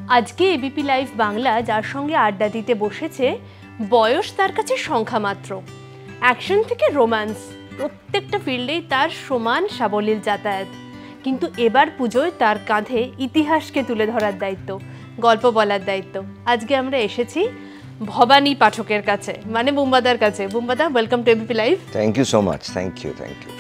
আজকে ABP live Bangla যার সঙ্গে আড্ডা দিতে বসেছে, বয়স তার কাছে সংখ্যা মাত্র। অ্যাকশন থেকে রোম্যান্স, প্রত্যেকটা ফিল্ডেই তার সমান সাবলীল যাতায়াত। কিন্তু এবার পুজোয় তার কাঁধে ইতিহাসকে তুলে ধরার দায়িত্ব, গল্প বলার দায়িত্ব। আজকে আমরা এসেছি ভবানী পাঠকের কাছে, মানে বুম্বাদার কাছে। Bumbada, welcome to ABP live. Thank you so much. Thank you.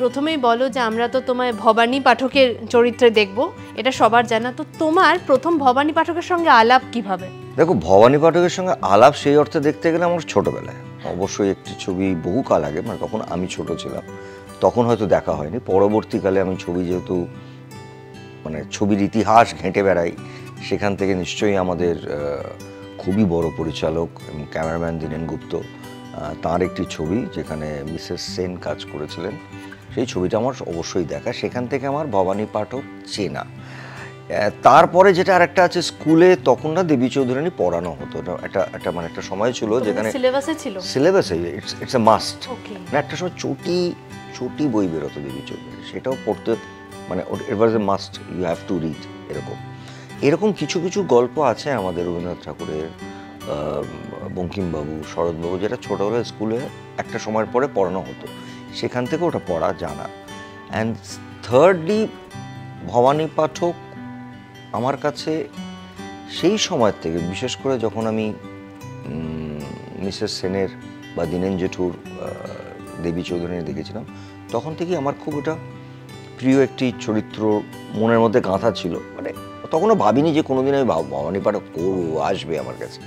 প্রথমেই বলো যে আমরা তো তোমায় ভবানী পাঠকের চরিত্রে দেখব, এটা সবার জানা। তো তোমার প্রথম ভবানী পাঠকের সঙ্গে আলাপ কিভাবে? দেখো, ভবানী পাঠকের সঙ্গে আলাপ সেই অর্থে দেখতে গেলে আমার ছোটবেলায়, অবশ্যই একটি ছবি বহুকাল আগে, মানে তখন আমি ছোট ছিলাম, তখন হয়তো দেখা হয়নি। পরবর্তীকালে আমি ছবি, যেহেতু মানে ছবির ইতিহাস ঘেঁটে বেড়াই, সেখান থেকে নিশ্চয়ই আমাদের খুবই বড় পরিচালক এবং ক্যামেরাম্যান দীনেন গুপ্ত, তাঁর একটি ছবি যেখানে মিসেস সেন কাজ করেছিলেন, সেই ছবিটা আমার অবশ্যই দেখা। সেখান থেকে আমার ভবানী পাঠক চেনা। তারপরে যেটা আরেকটা আছে, স্কুলে তখন না দেবী চৌধুরানী পড়ানো হতো। একটা মানে একটা সময় ছিল যেখানে সিলেবাসে ইটস এ মাস্ট না, একটা সময় চটি বই বেরোতো দেবী চৌধুরানী, সেটাও পড়তে, মানে it was a must, you have to read. এরকম কিছু কিছু গল্প আছে আমাদের রবীন্দ্রনাথ ঠাকুরের, বঙ্কিমবাবু, শরৎবাবু, যেটা ছোটোবেলায় স্কুলে একটা সময়ের পরে পড়ানো হতো, সেখান থেকে ওটা পড়া জানা। অ্যান্ড থার্ডলি, ভবানী পাঠক আমার কাছে সেই সময় থেকে, বিশেষ করে যখন আমি মিসেস সেনের বা দীনেন জেঠুর দেবী চৌধুরানী দেখেছিলাম, তখন থেকেই আমার খুব ওটা প্রিয় একটি চরিত্র মনের মধ্যে গাঁথা ছিল। মানে তখনও ভাবিনি যে কোনোদিন আমি ভবানী পাঠক করবো, আসবে আমার কাছে।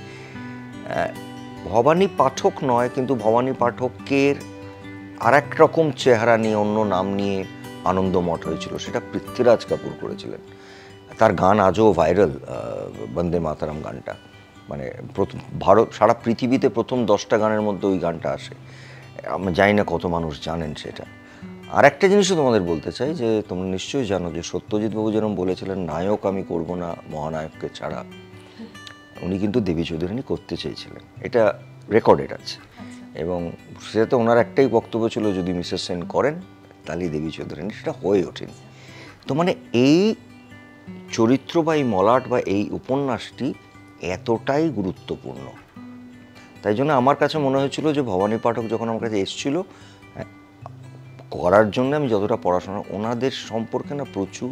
ভবানী পাঠক নয়, কিন্তু ভবানী পাঠকের আর এক রকম চেহারা নিয়ে, অন্য নাম নিয়ে আনন্দমঠ হয়েছিল, সেটা পৃথ্বীরাজ কাপুর করেছিলেন। তার গান আজও ভাইরাল, বন্দে মাতারাম গানটা, মানে ভারত, সারা পৃথিবীতে প্রথম 10টা গানের মধ্যে ওই গানটা আসে। আমি জানি না কত মানুষ জানেন সেটা। আর একটা জিনিসও তোমাদের বলতে চাই, যে তোমরা নিশ্চয়ই জানো যে সত্যজিৎ বাবু যেরকম বলেছিলেন, নায়ক আমি করব না মহানায়ককে ছাড়া, উনি কিন্তু দেবী চৌধুরানী করতে চেয়েছিলেন, এটা রেকর্ডেড আছে। এবং সেটাতে ওনার একটাই বক্তব্য ছিল, যদি মিসেস সেন করেন তাহলে দেবী চৌধুরানী, সেটা হয়ে ওঠেনি। তো মানে এই চরিত্র বা এই মলাট বা এই উপন্যাসটি এতটাই গুরুত্বপূর্ণ, তাই জন্য আমার কাছে মনে হয়েছিল যে ভবানী পাঠক যখন আমার কাছে এসেছিল করার জন্য, আমি যতটা পড়াশোনা, ওনাদের সম্পর্কে না প্রচুর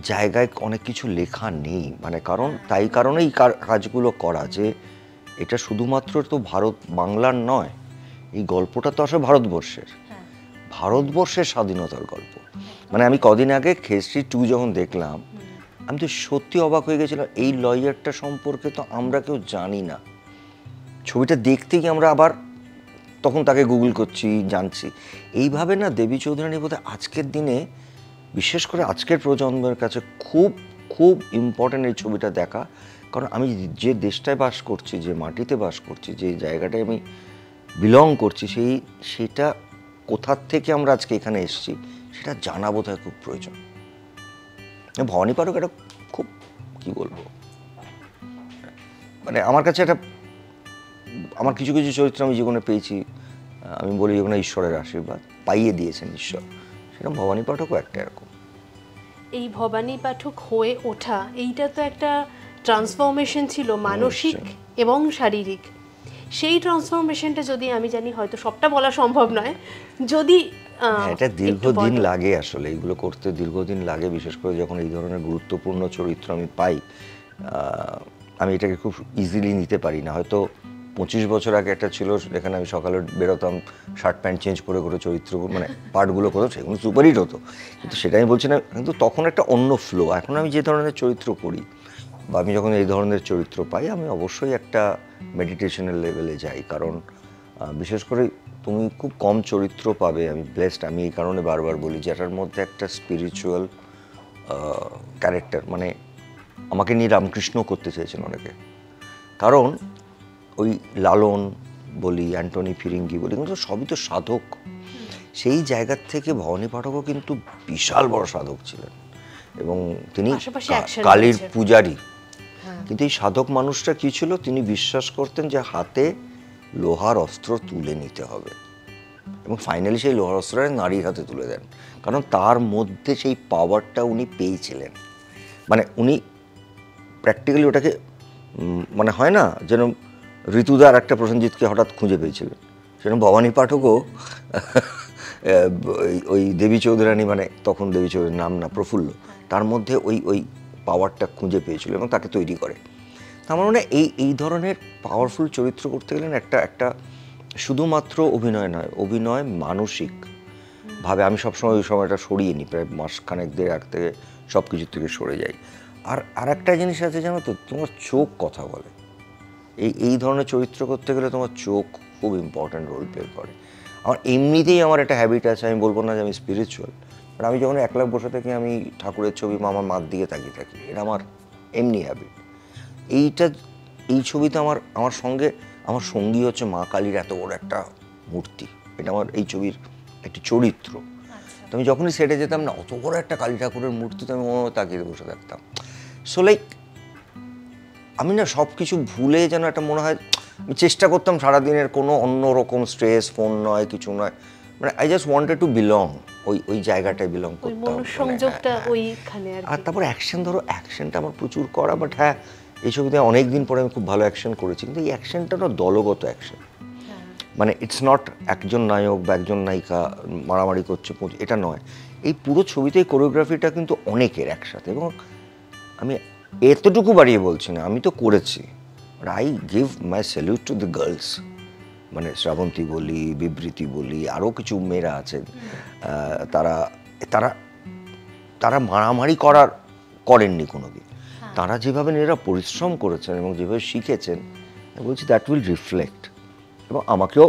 জায়গায় অনেক কিছু লেখা নেই, মানে কারণ তাই কারণেই কাজগুলো করা, যে এটা শুধুমাত্র তো বাংলার নয়, এই গল্পটা তো আসলে ভারতবর্ষের স্বাধীনতার গল্প। মানে আমি কদিন আগে খেসরি 2 যখন দেখলাম, আমি তো সত্যি অবাক হয়ে গেছিলাম, এই লয়ারটা সম্পর্কে তো আমরা কেউ জানি না। ছবিটা দেখতেই আমরা আবার তখন তাকে গুগল করছি, জানছি। এইভাবে না দেবী চৌধুরানী বোধহয় আজকের দিনে, বিশেষ করে আজকের প্রজন্মের কাছে খুব খুব ইম্পর্ট্যান্ট এই ছবিটা দেখা। কারণ আমি যে দেশটায় বাস করছি, যে মাটিতে বাস করছি, যে জায়গাটায় আমি বিলং করছি, সেটা কোথার থেকে আমরা আজকে এখানে এসেছি, সেটা জানা বোধহয় খুব প্রয়োজন। ভবানী পাঠক এটা খুব, কি বলবো, মানে আমার কাছে একটা, আমার কিছু কিছু চরিত্র আমি জীবনে পেয়েছি, আমি বলি যেগুলো ঈশ্বরের আশীর্বাদ পাইয়ে দিয়েছেন ঈশ্বর, সেরকম ভবানী পাঠকও একটা এরকম। এই ভবানী পাঠক হয়ে ওঠা, এইটা তো একটা ট্রান্সফরমেশন ছিল, মানসিক এবং শারীরিক। সেই ট্রান্সফরমেশনটা যদি আমি জানি, হয়তো সবটা বলা সম্ভব নয়, যদি এটা দীর্ঘদিন লাগে, আসলে এইগুলো করতে দীর্ঘদিন লাগে, বিশেষ করে যখন এই ধরনের গুরুত্বপূর্ণ চরিত্র আমি পাই। আমি এটাকে খুব ইজিলি নিতে পারি না। হয়তো 25 বছর আগে একটা ছিল, যেখানে আমি সকালে বেরোতাম, শার্ট প্যান্ট চেঞ্জ করে করে চরিত্র, মানে পার্টগুলো করতাম, সেগুলো সুপারহিট হতো, কিন্তু সেটা আমি বলছি না। কিন্তু তখন একটা অন্য ফ্লো। এখন আমি যে ধরনের চরিত্র করি, বা আমি যখন এই ধরনের চরিত্র পাই, আমি অবশ্যই একটা মেডিটেশনের লেভেলে যাই। কারণ বিশেষ করে তুমি খুব কম চরিত্র পাবে, আমি ব্লেসড, আমি এই কারণে বারবার বলি, যেটার মধ্যে একটা স্পিরিচুয়াল ক্যারেক্টার, মানে আমাকে নিয়ে রামকৃষ্ণ করতে চেয়েছেন অনেকে, কারণ ওই লালন বলি, অ্যান্টনি ফিরিঙ্গি বলি, কিন্তু সবই তো সাধক। সেই জায়গার থেকে ভবানী পাঠকও কিন্তু বিশাল বড় সাধক ছিলেন, এবং তিনি কালীর পূজারী। কিন্তু এই সাধক মানুষটা কি ছিল, তিনি বিশ্বাস করতেন যে হাতে লোহার অস্ত্র তুলে নিতে হবে, এবং ফাইনালি সেই লোহার অস্ত্রটা নারীর হাতে তুলে দেন, কারণ তার মধ্যে সেই পাওয়ারটা উনি পেয়েছিলেন। মানে উনি প্র্যাকটিক্যালি ওটাকে মানে হয় না যেন ঋতুদার একটা প্রসেনজিৎকে হঠাৎ খুঁজে পেয়েছিলেন, সেরকম ভবানী পাঠকও ওই দেবী চৌধুরানী, মানে তখন দেবী চৌধুরীর নাম না, প্রফুল্ল, তার মধ্যে ওই পাওয়ারটা খুঁজে পেয়েছিল এবং তাকে তৈরি করে। আমার মনে হয় এই ধরনের পাওয়ারফুল চরিত্র করতে গেলে একটা শুধুমাত্র অভিনয় নয়, অভিনয় মানসিক ভাবে আমি সবসময় ওই সময়টা সরিয়ে নিই, প্রায় মাসখানেক দেড় আগ থেকে সব কিছুর থেকে সরে যাই। আর একটা জিনিস আছে জানো তো, তোমার চোখ কথা বলে। এই ধরনের চরিত্র করতে গেলে তোমার চোখ খুব ইম্পর্ট্যান্ট রোল প্লে করে। আমার এমনিতেই আমার একটা হ্যাবিট আছে, আমি বলবো না যে আমি স্পিরিচুয়াল, বাট আমি যখন একলা বসে থাকি আমি ঠাকুরের ছবি বা আমার মার দিকে তাকিয়ে থাকি, এটা আমার এমনি হ্যাবিট। এই ছবিতে আমার সঙ্গে আমার সঙ্গী হচ্ছে মা কালীর এত বড় একটা মূর্তি, এটা আমার এই ছবির একটি চরিত্র। তো আমি যখনই সেটে যেতাম না, অত বড় একটা কালী ঠাকুরের মূর্তি তো আমি মনে তাকিয়ে বসে থাকতাম। সো লাইক আমি না সব কিছু ভুলে যেন একটা মনে হয়, আমি চেষ্টা করতাম সারাদিনের কোনো অন্যরকম স্ট্রেস, ফোন নয়, কিছু নয়, মানে I just wanted to belong, ওই জায়গাটায় বিলং করতাম। আর তারপর অ্যাকশন, ধরো অ্যাকশনটা আমার প্রচুর করা, বাট হ্যাঁ এই ছবিতে অনেক দিন পরে আমি খুব ভালো অ্যাকশন করেছি, কিন্তু এই অ্যাকশনটা না দলগত অ্যাকশন, মানে ইটস নট একজন নায়ক বা একজন নায়িকা মারামারি করছে, এটা নয়। এই পুরো ছবিতে কোরিওগ্রাফিটা কিন্তু অনেকের একসাথে, এবং আমি এতটুকু বাড়িয়ে বলছি না, আমি তো করেছি, I give my salute to the girls, মানে শ্রাবন্তী বলি, বিবৃতি বলি, আরও কিছু মেয়েরা আছেন, তারা তারা তারা মারামারি করেননি কোনো দিন, তারা যেভাবে নিজেরা পরিশ্রম করেছেন এবং যেভাবে শিখেছেন, আমি বলছি দ্যাট উইল রিফ্লেক্ট। এবং আমাকেও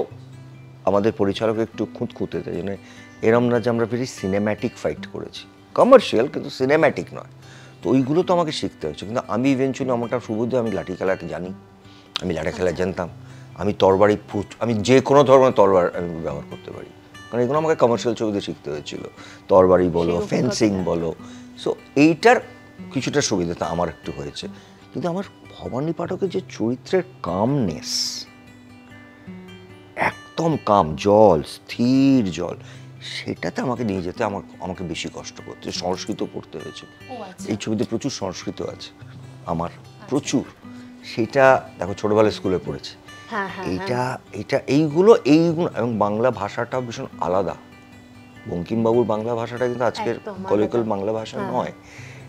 আমাদের পরিচালক একটু খুঁতখুঁতে দেয়, মানে এরম না যে আমরা ভেরি সিনেম্যাটিক ফাইট করেছি, কমার্শিয়াল কিন্তু সিনেম্যাটিক নয়, তো ওইগুলো তো আমাকে শিখতে হয়েছে। কিন্তু আমি ইভেনচুয়ালি আমারটা সুবিধা, আমি লাঠি খেলা জানি, আমি লাঠি খেলা জানতাম, আমি তরবারি আমি যে কোনো ধরনের তরবার আমি ব্যবহার করতে পারি, কারণ এগুলো আমাকে কমার্শিয়াল ছবিতে শিখতে হয়েছিল, তরবারি বলো, ফেন্সিং বলো। সো এইটার কিছুটা সুবিধা তো আমার একটু হয়েছে। কিন্তু আমার ভবানী পাঠকের যে চরিত্রের কামনেস, একদম কাম, জল, স্থির জল, সেটাতে আমাকে নিয়ে যেতে আমাকে বেশি কষ্ট করতে, সংস্কৃত পড়তে হয়েছে। এই ছবিতে প্রচুর সংস্কৃত আছে আমার, প্রচুর। সেটা দেখো ছোটবেলায় স্কুলে পড়েছে, এইগুলো এবং বাংলা ভাষাটা ভীষণ আলাদা। বঙ্কিমবাবুর বাংলা ভাষাটা কিন্তু আজকের কলিকাল বাংলা ভাষা নয়।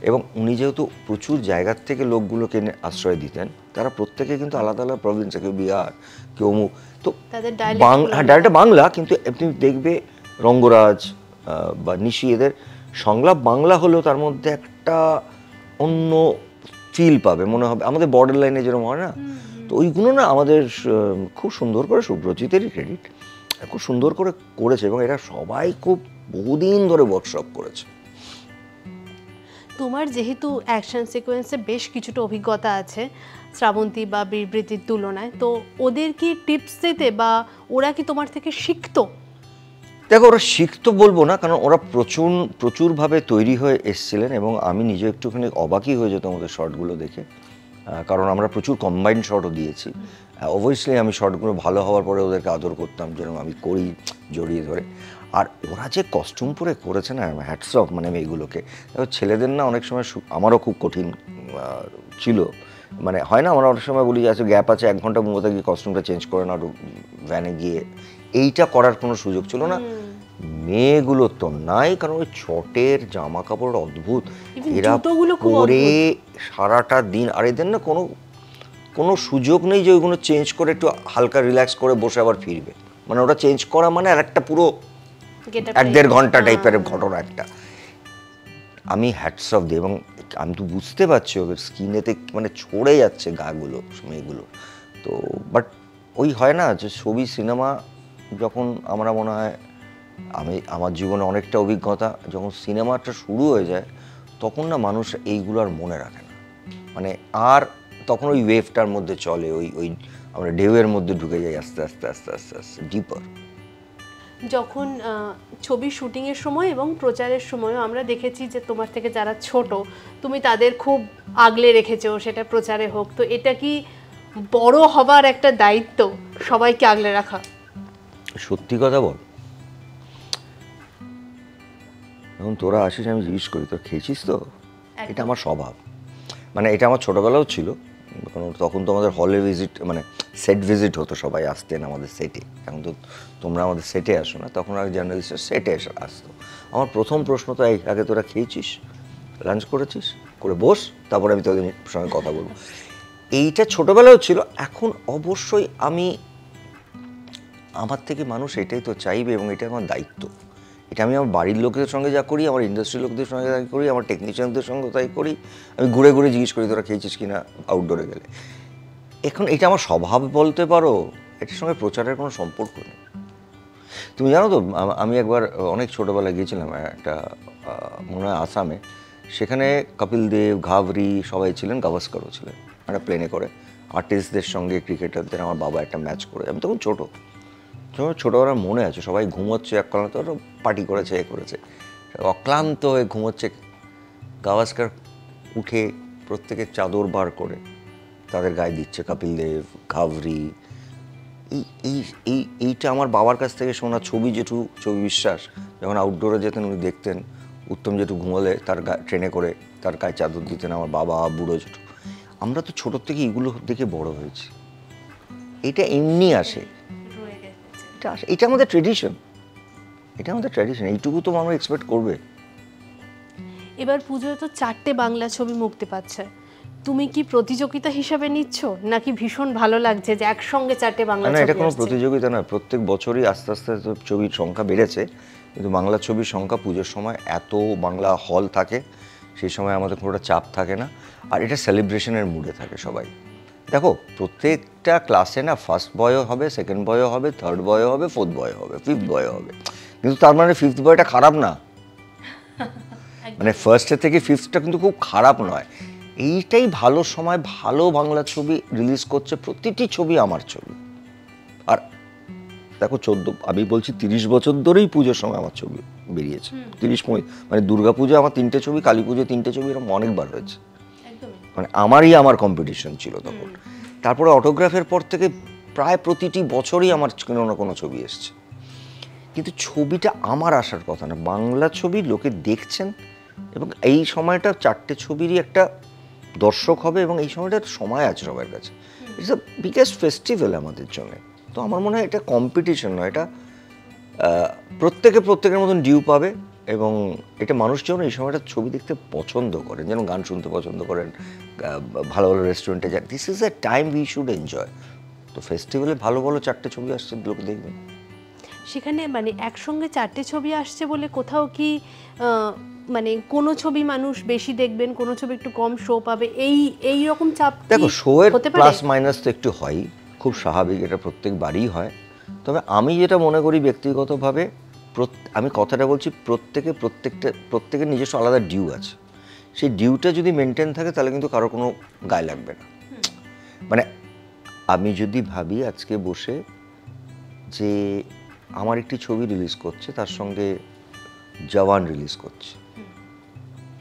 এবং উনি যেহেতু প্রচুর জায়গার থেকে লোকগুলোকে আশ্রয় দিতেন, তারা প্রত্যেকে কিন্তু আলাদা আলাদা প্রভিন্সে, কেউ বিহার, কেউ অমুক, তো ডাইরেক্ট বাংলা, কিন্তু আপনি দেখবে রঙ্গরাজ বা নিশি, এদের সংলাপ বাংলা হলেও তার মধ্যে একটা অন্য ফিল পাবে, মনে হবে আমাদের বর্ডার লাইনে যেরকম হয় না, তো ওইগুলো না আমাদের খুব সুন্দর করে, সুব্রজিতেরই ক্রেডিট, খুব সুন্দর করে করেছে, এবং এরা সবাই খুব বহুদিন ধরে ওয়ার্কশপ করেছে। তোমার যেহেতু অ্যাকশন সিকোয়েন্সে বেশ কিছুটা অভিজ্ঞতা আছে শ্রাবন্তী বা বিবৃতির তুলনায়, তো ওদের কি টিপস দিতে বা ওরা কি তোমার থেকে শিখতো? দেখো, ওরা শিখতো বলবো না, কারণ ওরা প্রচুরভাবে তৈরি হয়ে এসছিলেন, এবং আমি নিজে একটুখানি অবাকই হয়ে যেতাম ওদের শর্টগুলো দেখে, কারণ আমরা প্রচুর কম্বাইন্ড শর্টও দিয়েছি। অবভিয়াসলি আমি শর্টগুলো ভালো হওয়ার পরে ওদেরকে আদর করতাম, যেরকম আমি করি জড়িয়ে ধরে। আর ওরা যে কস্টিউম পরে করেছে না, হ্যাটস অফ, মানে আমি এইগুলোকে, ছেলেদের না অনেক সময়, আমারও খুব কঠিন ছিল, মানে হয় না, আমরা অনেক সময় বলি যে আচ্ছা গ্যাপ আছে 1 ঘন্টা মতো গিয়ে কস্টিউমটা চেঞ্জ করে না ভ্যানে গিয়ে, এইটা করার কোনো সুযোগ ছিল না। মেয়েগুলো তো নাই, কারণ ওই ছটের জামা কাপড় অদ্ভুত, এরা পরে সারাটা দিন, আর এদের না কোনো সুযোগ নেই যে ওইগুলো চেঞ্জ করে একটু হালকা রিল্যাক্স করে বসে আবার ফিরবে, মানে ওটা চেঞ্জ করা মানে আর একটা পুরো 1-1.5 ঘন্টা টাইপের ঘটনা একটা। আমি হ্যাটস অফ দিই, এবং আমি তো বুঝতে পারছি ওদের স্কিনেতে মানে ছড়ে যাচ্ছে গাগুলো, মেয়েগুলো। তো বাট ওই হয় না যে ছবি সিনেমা যখন আমরা মনে হয়, আমার জীবনে অনেকটা অভিজ্ঞতা, যখন সিনেমাটা শুরু হয়ে যায় তখন না মানুষ এইগুলো আর মনে রাখে না, মানে আর তখন ওই ওয়েভটার মধ্যে চলে, ওই আমরা ঢেউয়ের মধ্যে ঢুকে যাই আস্তে আস্তে আস্তে আস্তে আস্তে ডিপার। যখন ছবি শুটিংয়ের সময় এবং প্রচারের সময়ও আমরা দেখেছি যে তোমার থেকে যারা ছোট তুমি তাদের খুব আগলে রেখেছো, সেটা প্রচারে হোক, তো এটা কি বড় হবার একটা দায়িত্ব সবাইকে আগলে রাখা? সত্যি কথা বল, এখন তোরা আসিস, আমি জিজ্ঞেস করি তোর খেয়েছিস তো, এটা আমার স্বভাব, মানে এটা আমার ছোটোবেলাও ছিল, কারণ তখন তো আমাদের হলে ভিজিট মানে সেট ভিজিট হতো, সবাই আসতেন আমাদের সেটে। এখন তো তোমরা আমাদের সেটে আসো না, তখন আগে জার্নালিস্টরা সেটে আসতো। আমার প্রথম প্রশ্ন তো এই, আগে তোরা খেয়েছিস, লাঞ্চ করেছিস, করে বস, তারপরে আমি তোদের সঙ্গে কথা বলবো। এইটা ছোটোবেলাও ছিল। এখন অবশ্যই আমার থেকে মানুষ এটাই তো চাইবে, এবং এটা আমার দায়িত্ব। এটা আমি আমার বাড়ির লোকদের সঙ্গে যা করি, আমার ইন্ডাস্ট্রির লোকদের সঙ্গে তাই করি, আমার টেকনিশিয়ানদের সঙ্গে তাই করি। আমি ঘুরে ঘুরে জিজ্ঞেস করি তোরা খেয়েছিস কিনা আউটডোরে গেলে। এখন এটা আমার স্বভাব বলতে পারো, এটার সঙ্গে প্রচারের কোনো সম্পর্ক নেই। তুমি জানো তো, আমি একবার অনেক ছোটোবেলায় গিয়েছিলাম একটা মনে হয় আসামে, সেখানে কপিল দেব, ঘাবরি সবাই ছিলেন, গাভাস্করও ছিলেন, একটা প্লেনে করে আর্টিস্টদের সঙ্গে, ক্রিকেটারদের। আমার বাবা একটা ম্যাচ করে, আমি তখন ছোটোবেলার মনে আছে, সবাই ঘুমোচ্ছে, এককালে তো পার্টি করেছে, এ করেছে, অক্লান্ত হয়ে ঘুমোচ্ছে। গাভাস্কর উঠে প্রত্যেকের চাদর বার করে তাদের গায়ে দিচ্ছে, কপিল দেব, ঘাবরি। এইটা আমার বাবার কাছ থেকে শোনা। ছবি বিশ্বাস যখন আউটডোরে যেতেন, উনি দেখতেন উত্তম জেঠু ঘুমোলে তার ট্রেনে করে তার গায়ে চাদর দিতেন, আমার বাবা, বুড়ো জেঠু। আমরা তো ছোটোর থেকে এগুলো দেখে বড় হয়েছি। এটা এমনি আসে, এটা আমাদের ট্রেডিশন, এইটুকু তো মানুষ এক্সপেক্ট করবে। এবার পুজোয় তো 4টে বাংলা ছবি মুক্তি পাচ্ছে, তুমি কি প্রতিযোগিতা হিসাবে নিচ্ছ, নাকি ভীষণ ভালো লাগছে যে একসঙ্গে 4টে বাংলা ছবি? না, এটা কোনো প্রতিযোগিতা নয়। প্রত্যেক বছরই আস্তে আস্তে ছবির সংখ্যা বেড়েছে, কিন্তু বাংলা ছবির সংখ্যা পুজোর সময় এত বাংলা হল থাকে, সেই সময় আমাদের কোনোটা চাপ থাকে না, আর এটা সেলিব্রেশনের মুডে থাকে সবাই। দেখো, প্রত্যেকটা ক্লাসে না ফার্স্ট বয়ও হবে, সেকেন্ড বয়ও হবে, থার্ড বয়ও হবে, ফোর্থ বয়ও হবে, ফিফথ বয়ও হবে, কিন্তু তার মানে ফিফথ বয়টা খারাপ না, মানে ফার্স্টের থেকে ফিফথটা কিন্তু খুব খারাপ নয়। এইটাই ভালো সময়, ভালো বাংলা ছবি রিলিজ করছে, প্রতিটি ছবি আমার ছবি। আর দেখো, আমি বলছি 30 বছর ধরেই পুজোর সময় আমার ছবি বেরিয়েছে, 30 মানে দুর্গা পুজো আমার 3টে ছবি, কালী পুজো 3টে ছবি, এরকম অনেকবার হয়েছে। মানে আমার কম্পিটিশন ছিল তখন। তারপরে অটোগ্রাফের পর থেকে প্রায় প্রতিটি বছরই আমার কোনো না কোনো ছবি এসছে। কিন্তু ছবিটা আমার আসার কথা না, বাংলা ছবি লোকে দেখছেন, এবং এই সময়টা 4টে ছবিরই একটা দর্শক হবে, এবং এই সময়টা সময় আছে সবার কাছে। ইটস দ্য বিগেস্ট ফেস্টিভ্যাল আমাদের জন্য। তো আমার মনে হয় এটা কম্পিটিশন নয়, এটা প্রত্যেকের মতন ডিউ পাবে, এবং এটা মানুষজন এই সময়টা ছবি দেখতে পছন্দ করেন, যেন গান শুনতে পছন্দ করেন, ভালো ভালো রেস্টুরেন্টে যান। This is a time we should enjoy. তো ফেস্টিভ্যালে ভালো ভালো 4টে ছবি আসছে, লোকে দেখবেন। সেখানে মানে একসঙ্গে 4টে ছবি আসছে বলে কোথাও কি মানে কোনো ছবি মানুষ বেশি দেখবেন, কোনো ছবি একটু কম শো পাবে, এই রকম চাপ? দেখো, শো এর প্লাস মাইনাস তো একটু হয়ই, খুব স্বাভাবিক, এটা প্রত্যেকবারই হয়। তবে আমি যেটা মনে করি ব্যক্তিগতভাবে, আমি কথাটা বলছি, প্রত্যেকের নিজস্ব আলাদা ডিউ আছে। সেই ডিউটা যদি মেনটেন থাকে, তাহলে কিন্তু কারো কোনো গায়ে লাগবে না। মানে আমি যদি ভাবি আজকে বসে যে আমার একটি ছবি রিলিজ করছে, তার সঙ্গে জওয়ান রিলিজ করছে,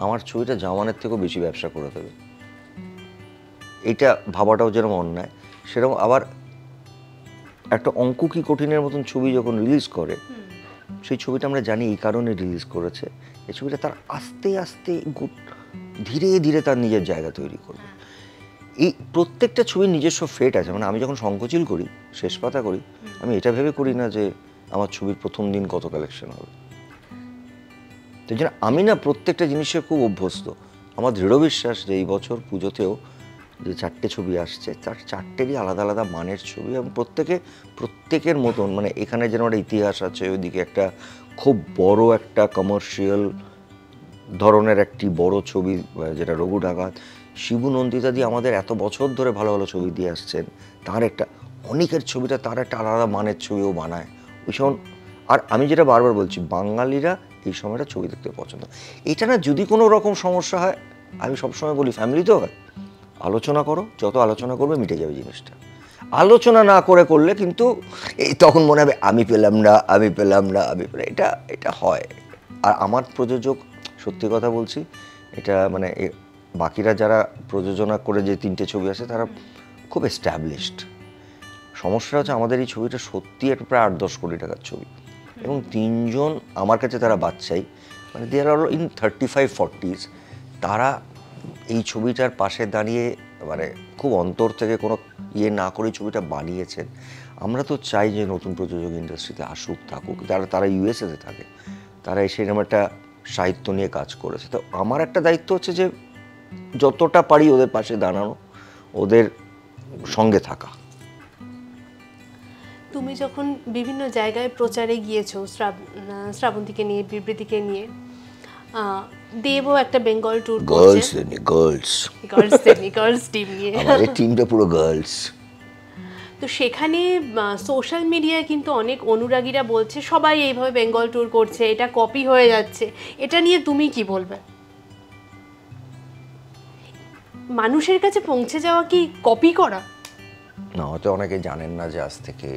আমার ছবিটা জওয়ানের থেকেও বেশি ব্যবসা করে দেবে, এইটা ভাবাটাও যেরকম অন্যায়, সেরকম আবার একটা অঙ্ক কি কঠিনের মতন ছবি যখন রিলিজ করে, সেই ছবিটা আমরা জানি এই কারণে রিলিজ করেছে, এই ছবিটা তার আস্তে আস্তে ধীরে ধীরে তার নিজের জায়গা তৈরি করবে। এই প্রত্যেকটা ছবির নিজস্ব ফেট আছে। মানে আমি যখন শঙ্খচিল করি, শেষ পাতা করি, আমি এটা ভেবে করি না যে আমার ছবির প্রথম দিন কত কালেকশন হবে। তাই জন্য আমি না প্রত্যেকটা জিনিসে খুব অভ্যস্ত। আমার দৃঢ় বিশ্বাস যে এই বছর পুজোতেও যে 4টে ছবি আসছে, তার 4টেরই আলাদা আলাদা মানের ছবি, এবং প্রত্যেকের মতন, মানে এখানে যেন একটা ইতিহাস আছে, ওইদিকে একটা খুব বড় একটা কমার্শিয়াল ধরনের একটি বড় ছবি, যেটা রঘু ডাকাত, শিবু নন্দিতা দিয়ে আমাদের এত বছর ধরে ভালো ভালো ছবি দিয়ে আসছেন, তার একটা অনেকের ছবিটা তার একটা আলাদা মানের ছবিও বানায় ভীষণ। আর আমি যেটা বারবার বলছি, বাঙালিরা এই সময়টা ছবি দেখতে পছন্দ। এটা না যদি কোনো রকম সমস্যা হয়, আমি সবসময় বলি ফ্যামিলিতেও হয়, আলোচনা করো, যত আলোচনা করবে মিটে যাবে জিনিসটা। আলোচনা না করলে কিন্তু এই তখন মনে হবে আমি পেলাম না, এটা হয়। আর আমার প্রযোজক, সত্যি কথা বলছি, এটা মানে বাকিরা যারা প্রযোজনা করে যে 3টে ছবি আছে, তারা খুব এস্টাবলিশড। সমস্যা হচ্ছে আমাদের এই ছবিটা সত্যি একটা প্রায় 8-10 কোটি টাকার ছবি, এবং 3জন আমার কাছে তারা বাচ্চাই, মানে দে আর ইন 35-40s, তারা এই ছবিটার পাশে দাঁড়িয়ে মানে খুব অন্তর থেকে কোনো ইয়ে না করে ছবিটা বানিয়েছেন। আমরা তো চাই যে নতুন প্রযোজক ইন্ডাস্ট্রিতে আসুক, থাকুক, তারা ইউএসএতে থাকে, তারা এসে এরকম একটা সাহিত্য নিয়ে কাজ করেছে। তো আমার একটা দায়িত্ব হচ্ছে যে যতটা পারি ওদের পাশে দাঁড়ানো, ওদের সঙ্গে থাকা। তুমি যখন বিভিন্ন জায়গায় প্রচারে গিয়েছো, শ্রাবন্তীকে নিয়ে, বিবৃতিকে নিয়ে, দেবও একটা বেঙ্গল ট্যুর করছে, গার্লস টিম নিয়ে, আমাদের টিমটা পুরো গার্লস। তো সেখানে সোশ্যাল মিডিয়ায় কিন্তু অনেক অনুরাগীরা বলছে সবাই এইভাবে বেঙ্গল ট্যুর করছে, এটা কপি হয়ে যাচ্ছে। এটা নিয়ে তুমি কি বলবে? মানুষের কাছে পৌঁছে যাওয়া কি কপি করা? না, হয়তো অনেকে জানেন না যে আজ থেকে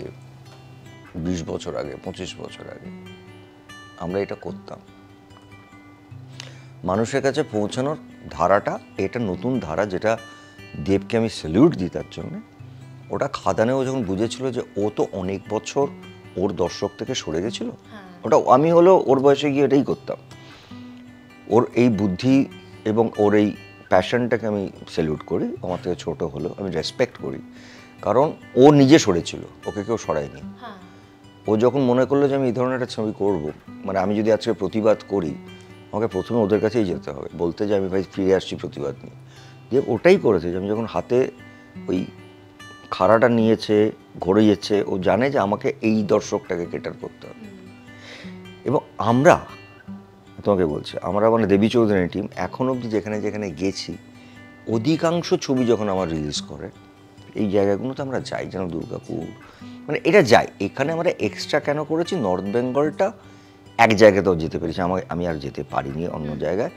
20 বছর আগে, 25 বছর আগে আমরা এটা করতাম। মানুষের কাছে পৌঁছানোর ধারাটা, এটা নতুন ধারা, যেটা দেবকে আমি স্যালিউট দিই তার জন্য। ওটা খাদানেও যখন বুঝেছিল যে ও তো অনেক বছর ওর দর্শক থেকে সরে গেছিল, ওটা আমি হলো ওর বয়সে গিয়ে এটাই করতাম। ওর এই বুদ্ধি এবং ওর এই প্যাশনটাকে আমি স্যালিউট করি। আমার থেকে ছোট হলেও আমি রেসপেক্ট করি, কারণ ও নিজে সরেছিল, ওকে কেউ সরায়নি। ও যখন মনে করলো যে আমি এই ধরনের একটা ছবি করবো, মানে আমি যদি আজকে প্রতিবাদ করি, আমাকে প্রথমে ওদের কাছেই যেতে হবে, বলতে যে আমি ভাই ফিরে আসছি প্রতিবাদ নিয়ে। দিয়ে ওটাই করেছে যে আমি যখন হাতে ওই খাড়াটা নিয়েছে, ঘোরিয়েছে, ও জানে যে আমাকে এই দর্শকটাকে কেটার করতে হবে। এবং আমরা, তোমাকে বলছি, আমরা মানে দেবী চৌধুরী টিম এখন অবধি যেখানে যেখানে গেছি, অধিকাংশ ছবি যখন আমার রিলিজ করে এই জায়গাগুলোতে আমরা যাই, যেন দুর্গাপুর, মানে এটা যাই। এখানে আমরা এক্সট্রা কেন করেছি, নর্থ বেঙ্গলটা এক জায়গাতেও যেতে পেরেছি, আমি আর যেতে পারিনি অন্য জায়গায়।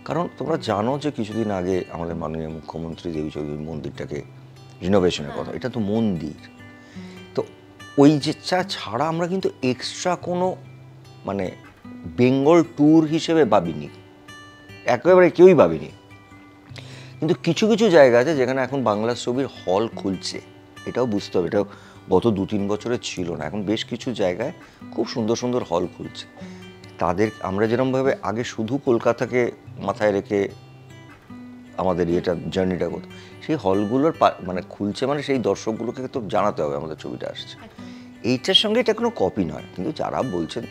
কারণ তোমরা জানো যে কিছুদিন আগে আমাদের মাননীয় মুখ্যমন্ত্রী দেবী চৌধুরী মন্দিরটাকে রিনোভেশনের কথা, এটা তো মন্দির, তো ওই যে ছাড়া আমরা কিন্তু এক্সট্রা কোনো মানে বেঙ্গল ট্যুর হিসেবে ভাবিনি, একেবারে কেউই ভাবিনি। কিন্তু কিছু কিছু জায়গা আছে যেখানে এখন বাংলা ছবির হল খুলছে, এটাও বুঝতে হবে। এটাও গত 2-3 বছরে ছিল না, এখন বেশ কিছু জায়গায় খুব সুন্দর সুন্দর হল খুলছে। তাদের আমরা যেরকমভাবে আগে শুধু কলকাতাকে মাথায় রেখে আমাদের এটা জার্নিটা করতো, সেই হলগুলোর মানে খুলছে, মানে সেই দর্শকগুলোকে তো জানাতে হবে আমাদের ছবিটা আসছে। এইটার সঙ্গে এটা কোনো কপি নয়, কিন্তু যারা বলছেন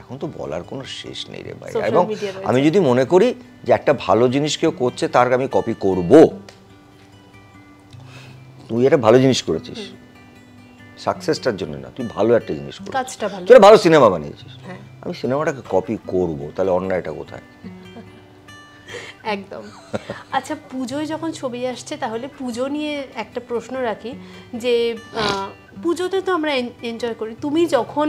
এখন তো বলার কোনো শেষ নেই রে ভাই। এবং আমি যদি মনে করি যে একটা ভালো জিনিস কেউ করছে তার আমি কপি করব, তুই একটা ভালো জিনিস করেছিস সাকসেসটার জন্য না, তুই ভালো একটা জিনিস করেছিস, তুই ভালো সিনেমা বানিয়েছিস, আমি সিনেমাটাকে কপি করব, তাহলে অন্যায়টা কোথায়? একদম। আচ্ছা, পুজোয় যখন ছবি আসছে, তাহলে পুজো নিয়ে একটা প্রশ্ন রাখি, যে পুজোতে তো আমরা এনজয় করি, তুমি যখন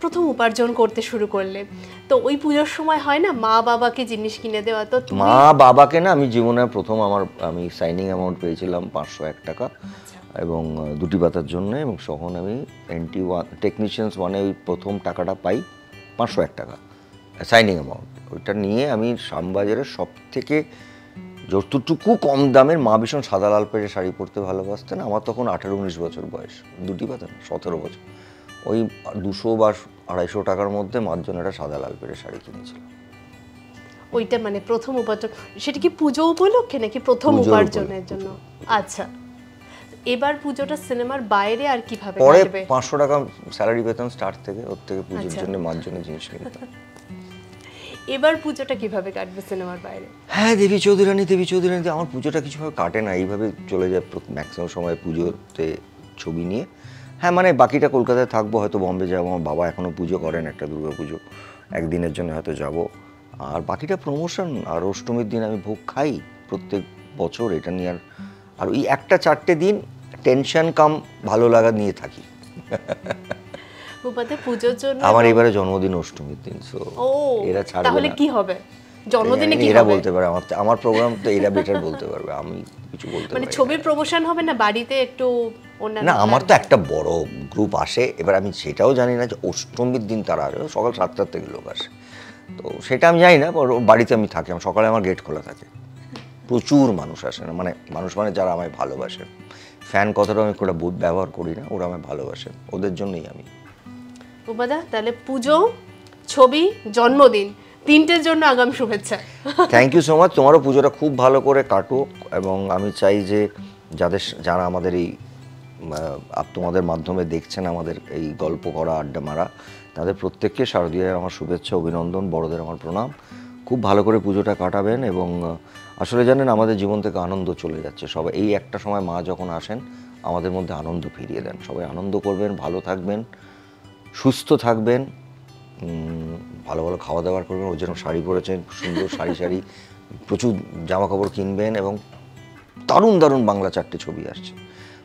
প্রথম উপার্জন করতে শুরু করলে, তো ওই পুজোর সময় হয় না মা বাবাকে জিনিস কিনে দেওয়া? তো মা বাবাকে না, আমি জীবনে প্রথম আমি সাইনিং অ্যামাউন্ট পেয়েছিলাম 501 টাকা, এবং দুটি পাতার জন্য, এবং তখন আমি টেকনিশিয়ানস 1-এ ওই প্রথম টাকাটা পাই 501 টাকা সাইনিং অ্যামাউন্ট। ওইটা নিয়ে আমি শ্যামবাজারের সব থেকে যতটুকু কম দামের, মা ভীষণ সাদা লাল পেরে শাড়ি পরতে ভালোবাসতেন, আমার তখন 18-19 বছর বয়স, দুটি পাতা না 17 বছর, ওই 200 বা 250 টাকার মধ্যে মার জন্য একটা সাদা লাল পেরে শাড়ি কিনেছিলাম। ওইটা মানে প্রথম উপার্জন, সেটা কি পুজো উপলক্ষে নাকি প্রথম উপার্জনের জন্য? আচ্ছা, এবার পুজোটা সিনেমার বাইরে আর কিভাবে পরে 500 টাকা স্যালারি পেতাম স্টার্ট থেকে, ওর থেকে পুজোর জন্য মার জন্য জিনিস কিনতাম। এবার পুজোটা কিভাবে কাটবে সিনেমার বাইরে? হ্যাঁ, দেবী চৌধুরী আমার পুজোটা কিছুভাবে কাটে না, এইভাবে চলে যায় ম্যাক্সিমাম সময় পুজোতে ছবি নিয়ে। হ্যাঁ, মানে বাকিটা কলকাতায় থাকবো, হয়তো বম্বে যাবো, আমার বাবা এখনও পুজো করেন, একটা দুর্গা পুজো একদিনের জন্য হয়তো যাব, আর বাকিটা প্রমোশন। আর অষ্টমীর দিন আমি ভোগ খাই প্রত্যেক বছর, এটা নিয়ে আর ওই 1-4টে দিন টেনশন কাম ভালো লাগা নিয়ে থাকি। পুজোর জন্য আমার এবারে জন্মদিন অষ্টমীর দিন, সো এরা ছাড়বে না। তাহলে কি হবে জন্মদিনে? কি এরা বলতে পারে, আমার প্রোগ্রাম তো এরা বেটার বলতে পারবে, আমি কিছু বলতে পারি। মানে ছবির প্রমোশন হবে না বাড়িতে একটু না, আমার তো একটা বড় গ্রুপ আসে, এবার আমি সেটাও জানি না যে অষ্টমীর দিন তারা আসে, সকাল 7টার থেকে লোক আসে, তো সেটা আমি জানি না। বাড়িতে আমি থাকি, সকালে আমার গেট খোলা থাকে, প্রচুর মানুষ আসে, না মানে মানুষ মানে যারা আমায় ভালোবাসে, ফ্যান কথাটা আমি খুব ব্যবহার করি না, ওরা আমায় ভালোবাসে, ওদের জন্যই আমি। উপদা, তাহলে পুজো, ছবি, জন্মদিন, তিনটের জন্য আগাম শুভেচ্ছা। Thank you so much. তোমারও পুজোটা খুব ভালো করে কাটুক, এবং আমি চাই যে যারা আমাদের এই তোমাদের মাধ্যমে দেখছেন আমাদের এই গল্প করা আড্ডা মারা, তাদের প্রত্যেককে শারদীয়ার আমার শুভেচ্ছা, অভিনন্দন, বড়দের আমার প্রণাম। খুব ভালো করে পুজোটা কাটাবেন, এবং আসলে জানেন আমাদের জীবন থেকে আনন্দ চলে যাচ্ছে। সবাই এই একটা সময় মা যখন আসেন আমাদের মধ্যে আনন্দ ফিরিয়ে দেন। সবাই আনন্দ করবেন, ভালো থাকবেন, সুস্থ থাকবেন, ভালো ভালো খাওয়া দাওয়া করবেন। ওই জন্য শাড়ি পরেছেন, সুন্দর শাড়ি প্রচুর জামা কাপড় কিনবেন, এবং দারুণ দারুণ বাংলা 4টে ছবি আসছে,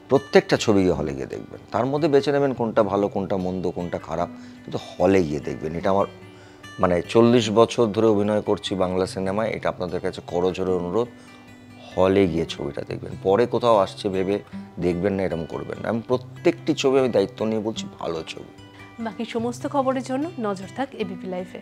প্রত্যেকটা ছবি হলে গিয়ে দেখবেন। তার মধ্যে বেছে নেবেন কোনটা ভালো, কোনটা মন্দ, কোনটা খারাপ, কিন্তু হলে গিয়ে দেখবেন। এটা আমার 40 বছর ধরে অভিনয় করছি বাংলা সিনেমায়, এটা আপনাদের কাছে করজোড়ে অনুরোধ, হলে গিয়ে ছবিটা দেখবেন। পরে কোথাও আসছে ভেবে দেখবেন না, এরকম করবেন না। আমি প্রত্যেকটি ছবি আমি দায়িত্ব নিয়ে বলছি, ভালো ছবি। বাকি সমস্ত খবরের জন্য নজর থাক এবিপি লাইভে।